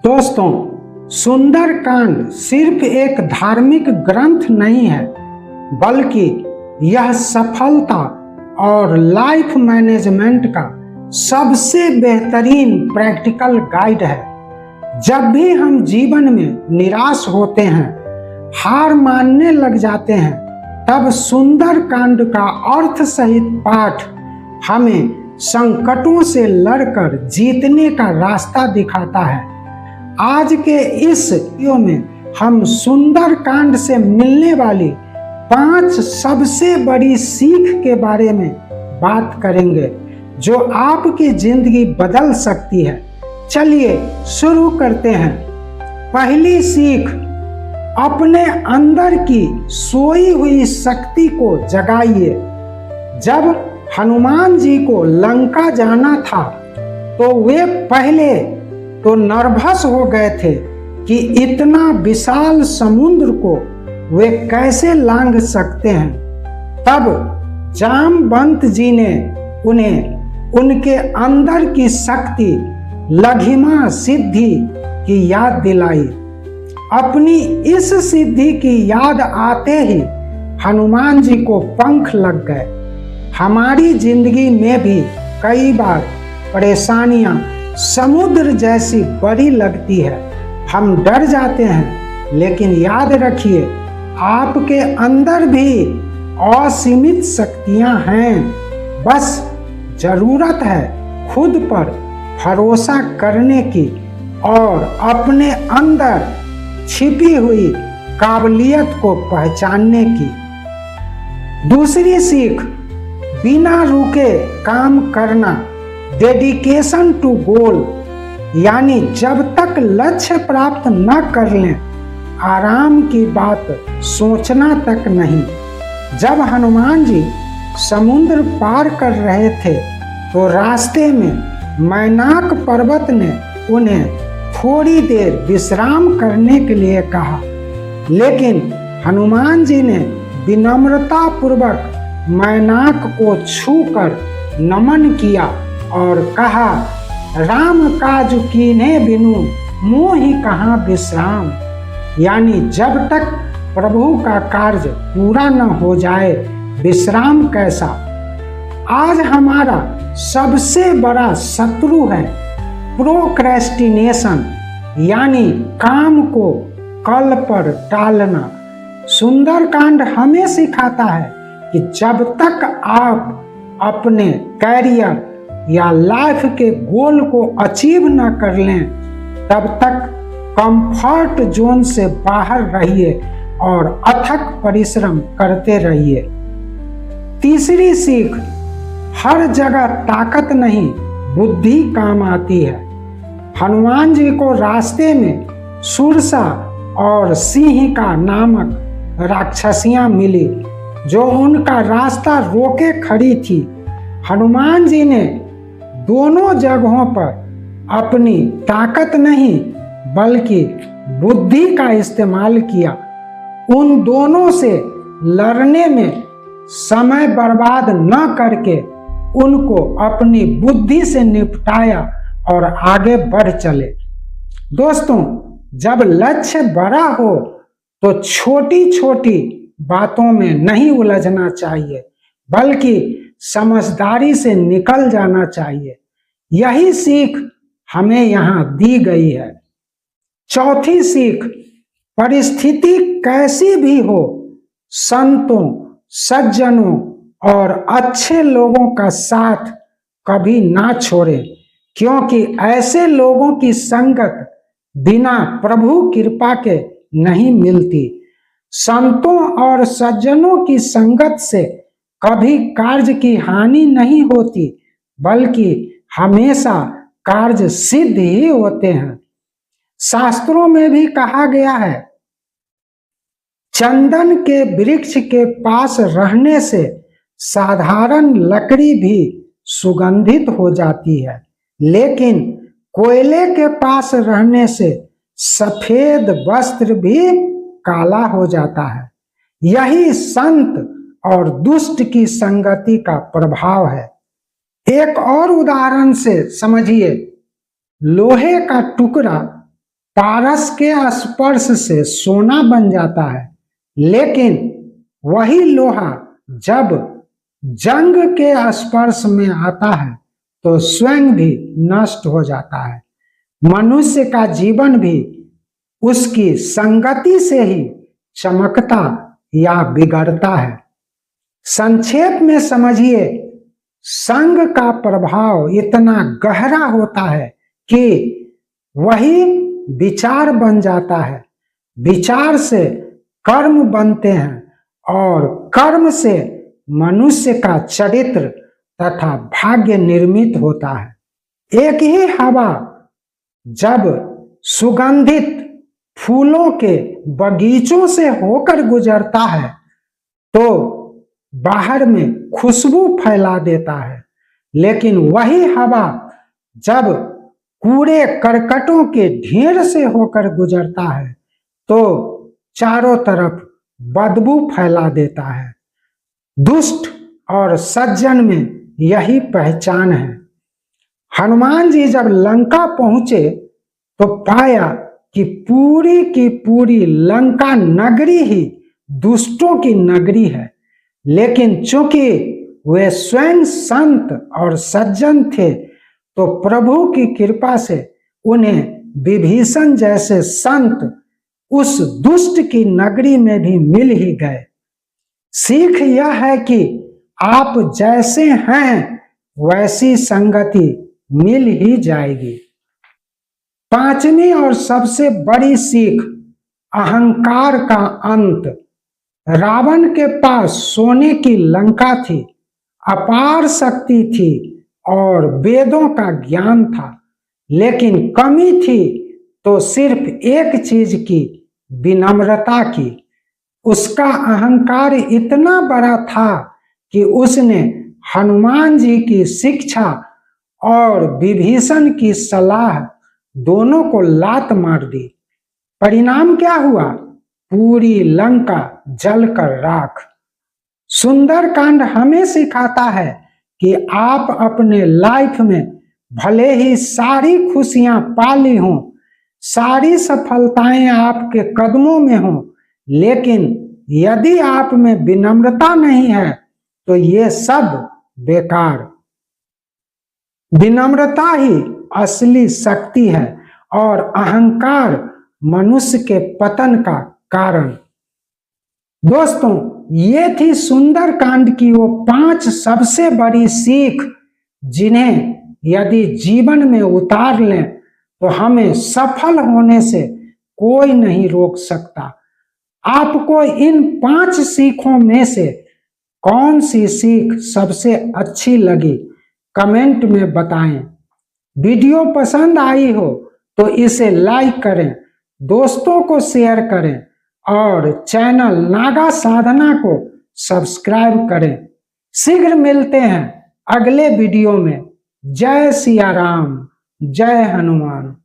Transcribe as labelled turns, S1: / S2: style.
S1: दोस्तों, सुंदरकांड सिर्फ एक धार्मिक ग्रंथ नहीं है, बल्कि यह सफलता और लाइफ मैनेजमेंट का सबसे बेहतरीन प्रैक्टिकल गाइड है। जब भी हम जीवन में निराश होते हैं, हार मानने लग जाते हैं, तब सुंदरकांड का अर्थ सहित पाठ हमें संकटों से लड़कर जीतने का रास्ता दिखाता है। आज के इस वीडियो में हम सुंदरकांड से मिलने वाली 5 सबसे बड़ी सीख के बारे में बात करेंगे, जो आपकी जिंदगी बदल सकती है। चलिए शुरू करते हैं। पहली सीख, अपने अंदर की सोई हुई शक्ति को जगाइए। जब हनुमान जी को लंका जाना था तो वे पहले तो नर्वस हो गए थे कि इतना विशाल समुद्र को वे कैसे लांघ सकते हैं। तब जामवंत जी ने उन्हें उनके अंदर की शक्ति लघिमा सिद्धि की याद दिलाई। अपनी इस सिद्धि की याद आते ही हनुमान जी को पंख लग गए। हमारी जिंदगी में भी कई बार परेशानियां समुद्र जैसी बड़ी लगती है, हम डर जाते हैं, लेकिन याद रखिए, आपके अंदर भी असीमित शक्तियां हैं। बस जरूरत है खुद पर भरोसा करने की और अपने अंदर छिपी हुई काबिलियत को पहचानने की। दूसरी सीख, बिना रुके काम करना, डेडिकेशन टू गोल, यानी जब तक लक्ष्य प्राप्त न कर लें, आराम की बात सोचना तक नहीं। जब हनुमान जी समुद्र पार कर रहे थे तो रास्ते में मैनाक पर्वत ने उन्हें थोड़ी देर विश्राम करने के लिए कहा, लेकिन हनुमान जी ने विनम्रता पूर्वक मैनाक को छूकर नमन किया और कहा, राम काज कीन्हे बिनु मोहि कहाँ विश्राम, यानी जब तक प्रभु का कार्य पूरा न हो जाए विश्राम कैसा। आज हमारा सबसे बड़ा शत्रु है प्रोक्रेस्टिनेशन, यानी काम को कल पर टालना। सुंदरकांड हमें सिखाता है कि जब तक आप अपने कैरियर या लाइफ के गोल को अचीव न कर लें, तब तक कंफर्ट जोन से बाहर रहिए और अथक परिश्रम करते रहिए। तीसरी सीख, हर जगह ताकत नहीं बुद्धि काम आती है। हनुमान जी को रास्ते में सुरसा और सिंहिका नामक राक्षसियां मिली, जो उनका रास्ता रोके खड़ी थी। हनुमान जी ने दोनों जगहों पर अपनी ताकत नहीं बल्कि बुद्धि का इस्तेमाल किया। उन दोनों से लड़ने में समय बर्बाद न करके उनको अपनी बुद्धि से निपटाया और आगे बढ़ चले। दोस्तों, जब लक्ष्य बड़ा हो तो छोटी छोटी बातों में नहीं उलझना चाहिए, बल्कि समझदारी से निकल जाना चाहिए। यही सीख हमें यहाँ दी गई है। चौथी सीख, परिस्थिति कैसी भी हो, संतों, सज्जनों और अच्छे लोगों का साथ कभी ना छोड़ें, क्योंकि ऐसे लोगों की संगत बिना प्रभु कृपा के नहीं मिलती। संतों और सज्जनों की संगत से कभी कार्य की हानि नहीं होती, बल्कि हमेशा कार्य सिद्ध ही होते हैं। शास्त्रों में भी कहा गया है, चंदन के वृक्ष के पास रहने से साधारण लकड़ी भी सुगंधित हो जाती है, लेकिन कोयले के पास रहने से सफेद वस्त्र भी काला हो जाता है। यही संत और दुष्ट की संगति का प्रभाव है। एक और उदाहरण से समझिए, लोहे का टुकड़ा पारस के स्पर्श से सोना बन जाता है, लेकिन वही लोहा जब जंग के स्पर्श में आता है तो स्वयं भी नष्ट हो जाता है। मनुष्य का जीवन भी उसकी संगति से ही चमकता या बिगड़ता है। संक्षेप में समझिए, संग का प्रभाव इतना गहरा होता है कि वही विचार बन जाता है, विचार से कर्म बनते हैं और कर्म से मनुष्य का चरित्र तथा भाग्य निर्मित होता है। एक ही हवा जब सुगंधित फूलों के बगीचों से होकर गुजरता है तो बाहर में खुशबू फैला देता है, लेकिन वही हवा जब कूड़े करकटों के ढेर से होकर गुजरता है तो चारों तरफ बदबू फैला देता है। दुष्ट और सज्जन में यही पहचान है। हनुमान जी जब लंका पहुंचे तो पाया कि पूरी की पूरी लंका नगरी ही दुष्टों की नगरी है, लेकिन चूंकि वे स्वयं संत और सज्जन थे तो प्रभु की कृपा से उन्हें विभीषण जैसे संत उस दुष्ट की नगरी में भी मिल ही गए। सीख यह है कि आप जैसे हैं वैसी संगति मिल ही जाएगी। पांचवी और सबसे बड़ी सीख, अहंकार का अंत। रावण के पास सोने की लंका थी, अपार शक्ति थी और वेदों का ज्ञान था, लेकिन कमी थी तो सिर्फ एक चीज की, विनम्रता की। उसका अहंकार इतना बड़ा था कि उसने हनुमान जी की शिक्षा और विभीषण की सलाह दोनों को लात मार दी। परिणाम क्या हुआ? पूरी लंका जलकर राख। सुंदरकांड हमें सिखाता है कि आप अपने लाइफ में भले ही सारी खुशियां पा ली हों, सारी सफलताएं आपके कदमों में हों, लेकिन यदि आप में विनम्रता नहीं है तो ये सब बेकार। विनम्रता ही असली शक्ति है और अहंकार मनुष्य के पतन का कारण। दोस्तों, ये थी सुंदरकांड की वो 5 सबसे बड़ी सीख जिन्हें यदि जीवन में उतार लें तो हमें सफल होने से कोई नहीं रोक सकता। आपको इन 5 सीखों में से कौन सी सीख सबसे अच्छी लगी, कमेंट में बताएं। वीडियो पसंद आई हो तो इसे लाइक करें, दोस्तों को शेयर करें और चैनल नागा साधना को सब्सक्राइब करें। शीघ्र मिलते हैं अगले वीडियो में। जय सिया राम, जय हनुमान।